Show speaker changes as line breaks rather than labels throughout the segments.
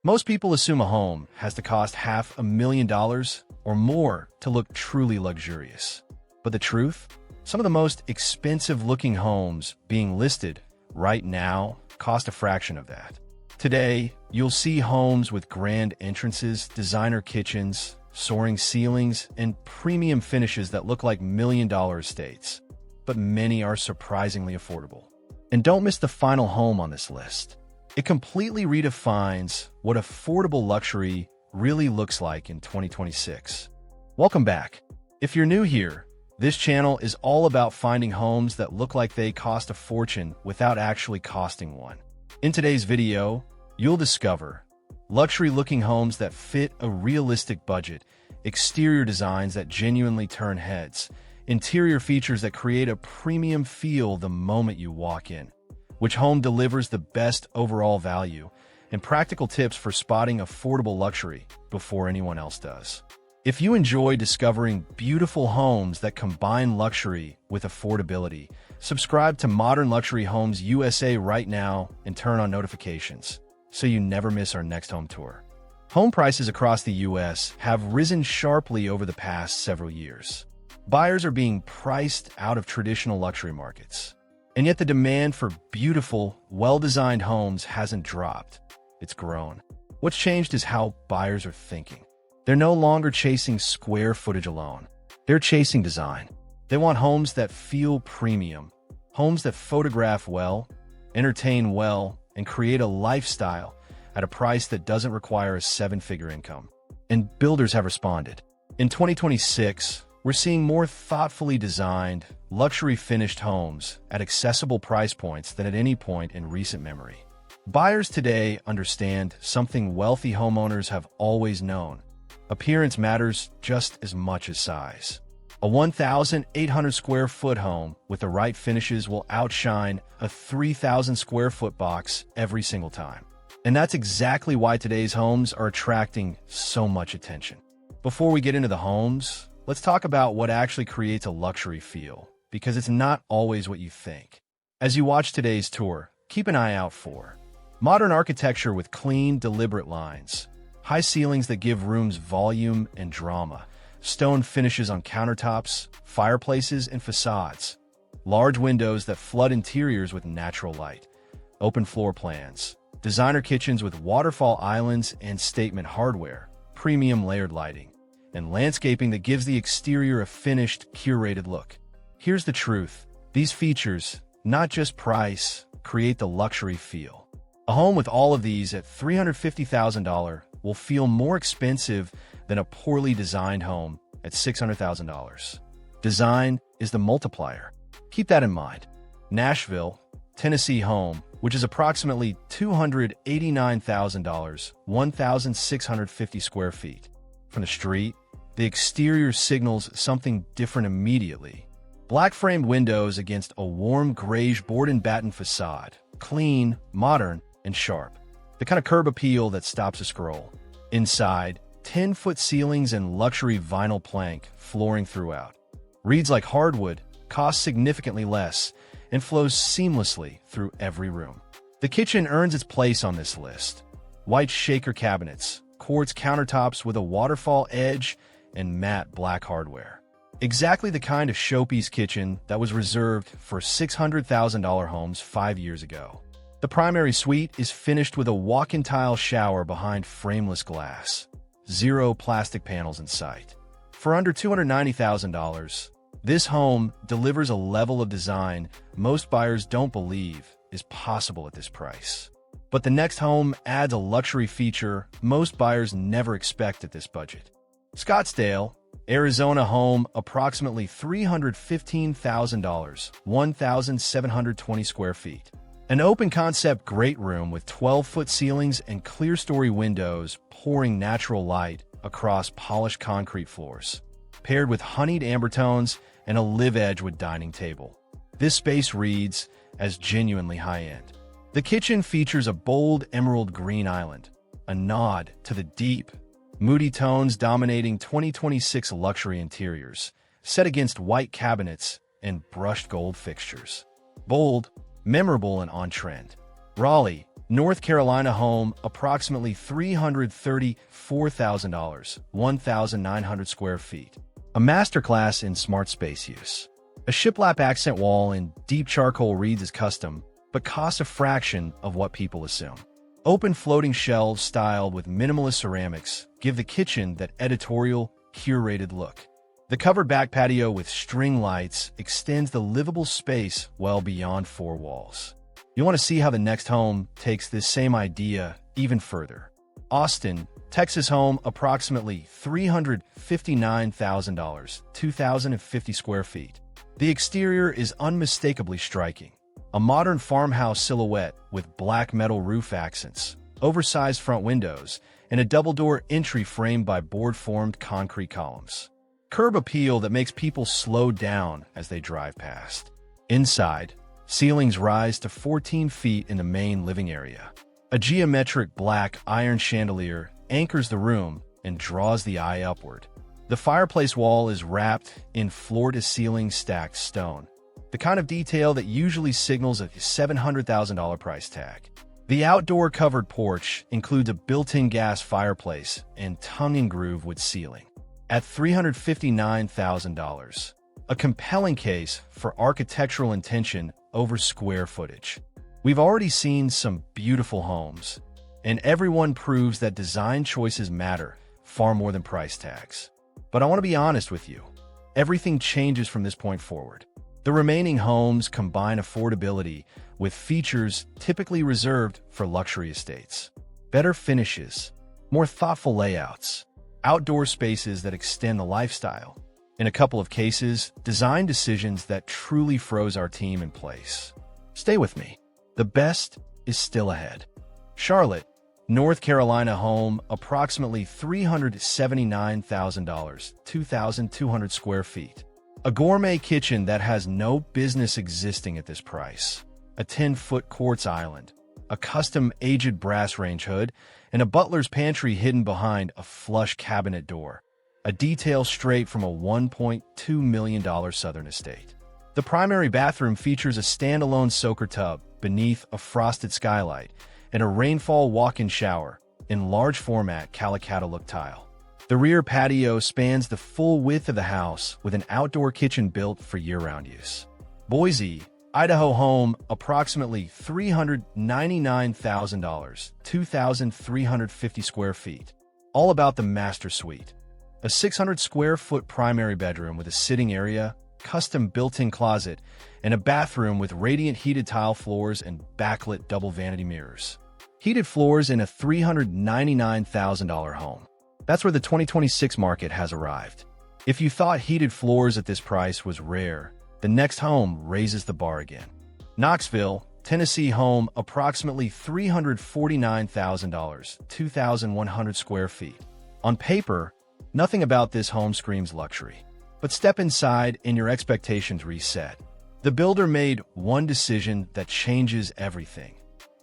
Most people assume a home has to cost $500,000 or more to look truly luxurious. But the truth? Some of the most expensive-looking homes being listed right now cost a fraction of that. Today, you'll see homes with grand entrances, designer kitchens, soaring ceilings, and premium finishes that look like million-dollar estates. But many are surprisingly affordable. And don't miss the final home on this list. It completely redefines what affordable luxury really looks like in 2026. Welcome back. If you're new here, this channel is all about finding homes that look like they cost a fortune without actually costing one. In today's video, you'll discover luxury-looking homes that fit a realistic budget, exterior designs that genuinely turn heads, interior features that create a premium feel the moment you walk in, which home delivers the best overall value, and practical tips for spotting affordable luxury before anyone else does. If you enjoy discovering beautiful homes that combine luxury with affordability, subscribe to Modern Luxury Homes USA right now and turn on notifications so you never miss our next home tour. Home prices across the U.S. have risen sharply over the past several years. Buyers are being priced out of traditional luxury markets. And yet the demand for beautiful, well-designed homes hasn't dropped. It's grown. What's changed is how buyers are thinking. They're no longer chasing square footage alone. They're chasing design. They want homes that feel premium, homes that photograph well, entertain well, and create a lifestyle at a price that doesn't require a seven-figure income. And builders have responded. In 2026, we're seeing more thoughtfully designed, luxury-finished homes at accessible price points than at any point in recent memory. Buyers today understand something wealthy homeowners have always known. Appearance matters just as much as size. A 1,800 square foot home with the right finishes will outshine a 3,000 square foot box every single time. And that's exactly why today's homes are attracting so much attention. Before we get into the homes, let's talk about what actually creates a luxury feel, because it's not always what you think. As you watch today's tour, keep an eye out for modern architecture with clean, deliberate lines, high ceilings that give rooms volume and drama, stone finishes on countertops, fireplaces, and facades, large windows that flood interiors with natural light, open floor plans, designer kitchens with waterfall islands and statement hardware, premium layered lighting, and landscaping that gives the exterior a finished, curated look. Here's the truth. These features, not just price, create the luxury feel. A home with all of these at $350,000 will feel more expensive than a poorly designed home at $600,000. Design is the multiplier. Keep that in mind. Nashville, Tennessee home, which is approximately $289,000, 1,650 square feet. From the street, the exterior signals something different immediately. Black framed windows against a warm grayish board and batten facade. Clean, modern, and sharp. The kind of curb appeal that stops a scroll. Inside, 10-foot ceilings and luxury vinyl plank flooring throughout. Reads like hardwood, costs significantly less, and flows seamlessly through every room. The kitchen earns its place on this list. White shaker cabinets, quartz countertops with a waterfall edge, and matte black hardware. Exactly the kind of showpiece kitchen that was reserved for $600,000 homes 5 years ago. The primary suite is finished with a walk-in tile shower behind frameless glass. Zero plastic panels in sight. For under $290,000, this home delivers a level of design most buyers don't believe is possible at this price. But the next home adds a luxury feature most buyers never expect at this budget. Scottsdale, Arizona home, approximately $315,000, 1,720 square feet. An open-concept great room with 12-foot ceilings and clear-story windows pouring natural light across polished concrete floors, paired with honeyed amber tones and a live edge with dining table. This space reads as genuinely high-end. The kitchen features a bold emerald green island, a nod to the deep, moody tones dominating 2026 luxury interiors, set against white cabinets and brushed gold fixtures. Bold, memorable, and on-trend. Raleigh, North Carolina home, approximately $334,000, 1,900 square feet. A masterclass in smart space use. A shiplap accent wall in deep charcoal reads as custom, but costs a fraction of what people assume. Open floating shelves styled with minimalist ceramics give the kitchen that editorial, curated look. The covered back patio with string lights extends the livable space well beyond four walls. You want to see how the next home takes this same idea even further. Austin, Texas home, approximately $359,000, 2,050 square feet. The exterior is unmistakably striking. A modern farmhouse silhouette with black metal roof accents, oversized front windows, and a double-door entry framed by board-formed concrete columns. Curb appeal that makes people slow down as they drive past. Inside, ceilings rise to 14 feet in the main living area. A geometric black iron chandelier anchors the room and draws the eye upward. The fireplace wall is wrapped in floor-to-ceiling stacked stone, the kind of detail that usually signals a $700,000 price tag. The outdoor covered porch includes a built-in gas fireplace and tongue-and-groove wood ceiling. At $359,000, a compelling case for architectural intention over square footage. We've already seen some beautiful homes, and everyone proves that design choices matter far more than price tags. But I want to be honest with you. Everything changes from this point forward. The remaining homes combine affordability with features typically reserved for luxury estates. Better finishes, more thoughtful layouts, outdoor spaces that extend the lifestyle. In a couple of cases, design decisions that truly froze our team in place. Stay with me. The best is still ahead. Charlotte, North Carolina home, approximately $379,000, 2,200 square feet. A gourmet kitchen that has no business existing at this price. A 10-foot quartz island, a custom aged brass range hood, and a butler's pantry hidden behind a flush cabinet door. A detail straight from a $1.2 million southern estate. The primary bathroom features a standalone soaker tub beneath a frosted skylight and a rainfall walk-in shower in large format Calicatta look tile. The rear patio spans the full width of the house with an outdoor kitchen built for year-round use. Boise, Idaho home, approximately $399,000, 2,350 square feet. All about the master suite. A 600 square foot primary bedroom with a sitting area, custom built-in closet, and a bathroom with radiant heated tile floors and backlit double vanity mirrors. Heated floors in a $399,000 home. That's where the 2026 market has arrived. If you thought heated floors at this price was rare, the next home raises the bar again. Knoxville, Tennessee home, approximately $349,000, 2,100 square feet. On paper, nothing about this home screams luxury. But step inside and your expectations reset. The builder made one decision that changes everything.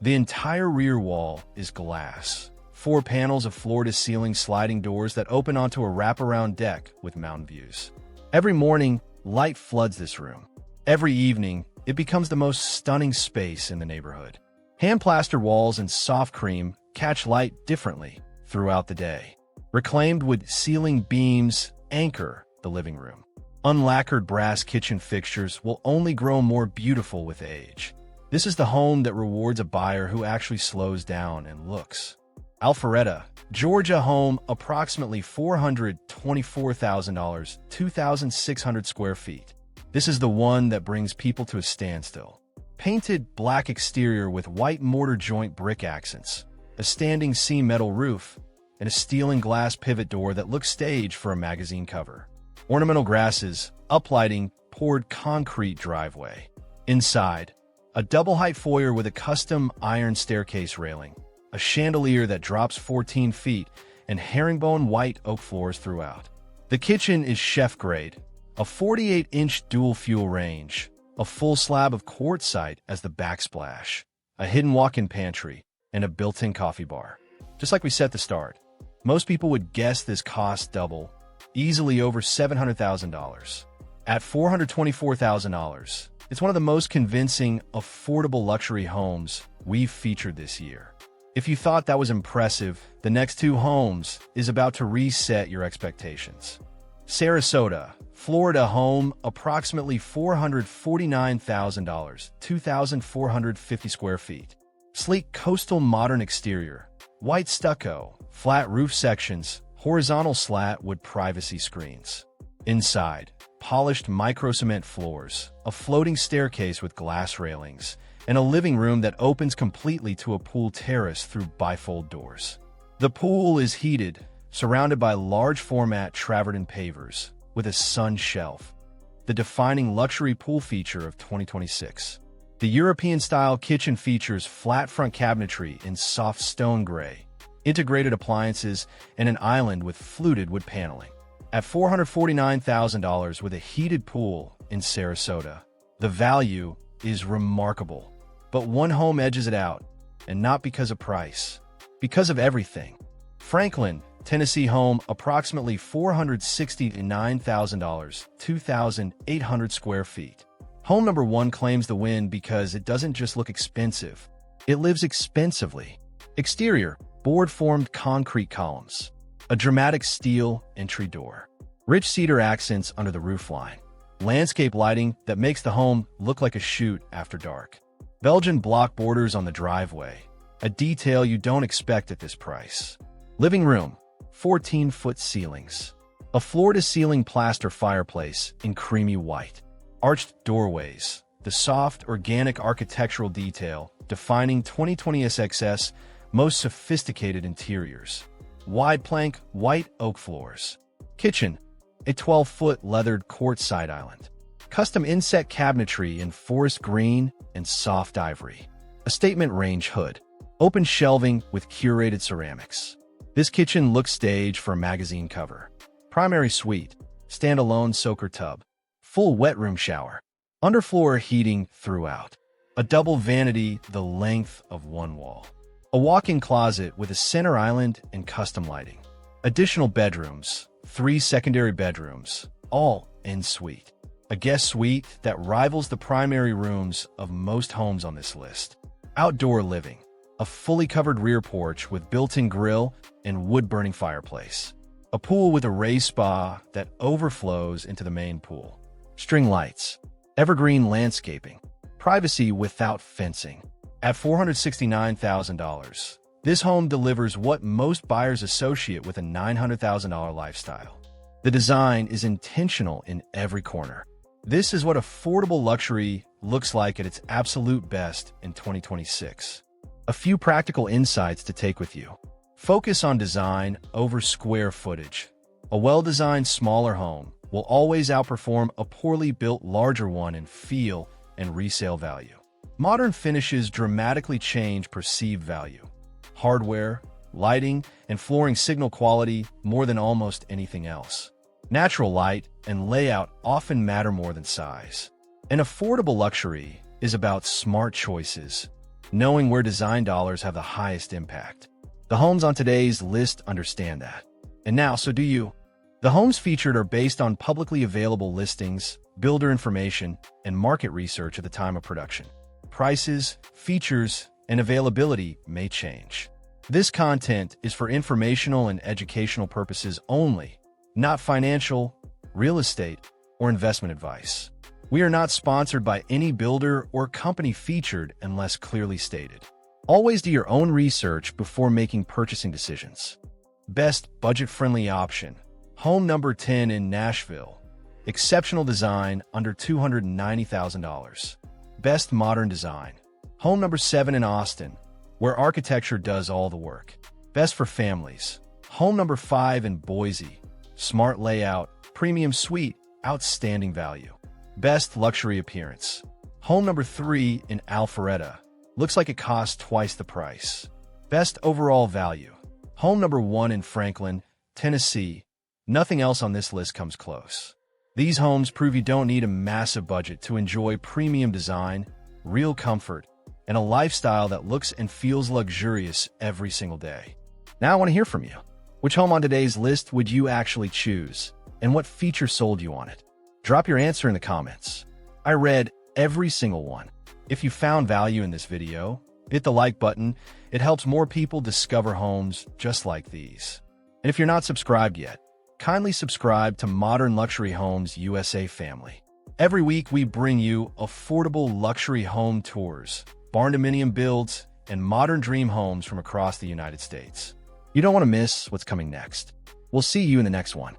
The entire rear wall is glass. 4 panels of floor-to-ceiling sliding doors that open onto a wraparound deck with mountain views. Every morning, light floods this room. Every evening, it becomes the most stunning space in the neighborhood. Hand-plaster walls and soft cream catch light differently throughout the day. Reclaimed wood ceiling beams anchor the living room. Unlacquered brass kitchen fixtures will only grow more beautiful with age. This is the home that rewards a buyer who actually slows down and looks. Alpharetta, Georgia home, approximately $424,000, 2,600 square feet. This is the one that brings people to a standstill. Painted black exterior with white mortar joint brick accents, a standing seam metal roof, and a steel and glass pivot door that looks staged for a magazine cover. Ornamental grasses, uplighting, poured concrete driveway. Inside, a double-height foyer with a custom iron staircase railing, a chandelier that drops 14 feet, and herringbone white oak floors throughout. The kitchen is chef-grade, a 48-inch dual-fuel range, a full slab of quartzite as the backsplash, a hidden walk-in pantry, and a built-in coffee bar. Just like we said at the start, most people would guess this cost double, easily over $700,000. At $424,000, it's one of the most convincing, affordable luxury homes we've featured this year. If you thought that was impressive, the next two homes is about to reset your expectations. Sarasota, Florida home, approximately $449,000, 2,450 square feet. Sleek coastal modern exterior, white stucco, flat roof sections, horizontal slat wood privacy screens. Inside, polished micro-cement floors, a floating staircase with glass railings, and a living room that opens completely to a pool terrace through bifold doors. The pool is heated, surrounded by large-format travertine pavers, with a sun shelf, the defining luxury pool feature of 2026. The European-style kitchen features flat front cabinetry in soft stone gray, integrated appliances, and an island with fluted wood paneling. At $449,000 with a heated pool in Sarasota, the value is remarkable. But one home edges it out, and not because of price, because of everything. Franklin, Tennessee home, approximately $469,000, 2,800 square feet. Home number one claims the win because it doesn't just look expensive, it lives expensively. Exterior, board-formed concrete columns. A dramatic steel entry door. Rich cedar accents under the roofline. Landscape lighting that makes the home look like a shoot after dark. Belgian block borders on the driveway. A detail you don't expect at this price. Living room, 14-foot ceilings. A floor-to-ceiling plaster fireplace in creamy white. Arched doorways. The soft, organic architectural detail defining 2020 SXS most sophisticated interiors. Wide plank, white oak floors. Kitchen, a 12-foot leathered quartz-side island. Custom inset cabinetry in forest green and soft ivory. A statement range hood. Open shelving with curated ceramics. This kitchen looks staged for a magazine cover. Primary suite, standalone soaker tub. Full wet room shower. Underfloor heating throughout. A double vanity the length of one wall. A walk-in closet with a center island and custom lighting. Additional bedrooms, 3 secondary bedrooms, all en suite. A guest suite that rivals the primary rooms of most homes on this list. Outdoor living, a fully covered rear porch with built-in grill and wood-burning fireplace. A pool with a raised spa that overflows into the main pool. String lights, evergreen landscaping, privacy without fencing. At $469,000, this home delivers what most buyers associate with a $900,000 lifestyle. The design is intentional in every corner. This is what affordable luxury looks like at its absolute best in 2026. A few practical insights to take with you. Focus on design over square footage. A well-designed smaller home will always outperform a poorly built larger one in feel and resale value. Modern finishes dramatically change perceived value. Hardware, lighting, and flooring signal quality more than almost anything else. Natural light and layout often matter more than size. An affordable luxury is about smart choices, knowing where design dollars have the highest impact. The homes on today's list understand that. And now, so do you. The homes featured are based on publicly available listings, builder information, and market research at the time of production. Prices, features, and availability may change. This content is for informational and educational purposes only, not financial, real estate, or investment advice. We are not sponsored by any builder or company featured unless clearly stated. Always do your own research before making purchasing decisions. Best budget-friendly option. Home number 10 in Nashville. Exceptional design under $290,000. Best modern design. Home number 7 in Austin, where architecture does all the work. Best for families. Home number 5 in Boise. Smart layout, premium suite, outstanding value. Best luxury appearance. Home number 3 in Alpharetta. Looks like it costs twice the price. Best overall value. Home number 1 in Franklin, Tennessee. Nothing else on this list comes close. These homes prove you don't need a massive budget to enjoy premium design, real comfort, and a lifestyle that looks and feels luxurious every single day. Now I want to hear from you. Which home on today's list would you actually choose, and what feature sold you on it? Drop your answer in the comments. I read every single one. If you found value in this video, Hit the like button. It helps more people discover homes just like these. And if you're not subscribed yet, kindly subscribe to Modern Luxury Homes USA family. Every week, we bring you affordable luxury home tours, Barndominium builds, and modern dream homes from across the United States. You don't want to miss what's coming next. We'll see you in the next one.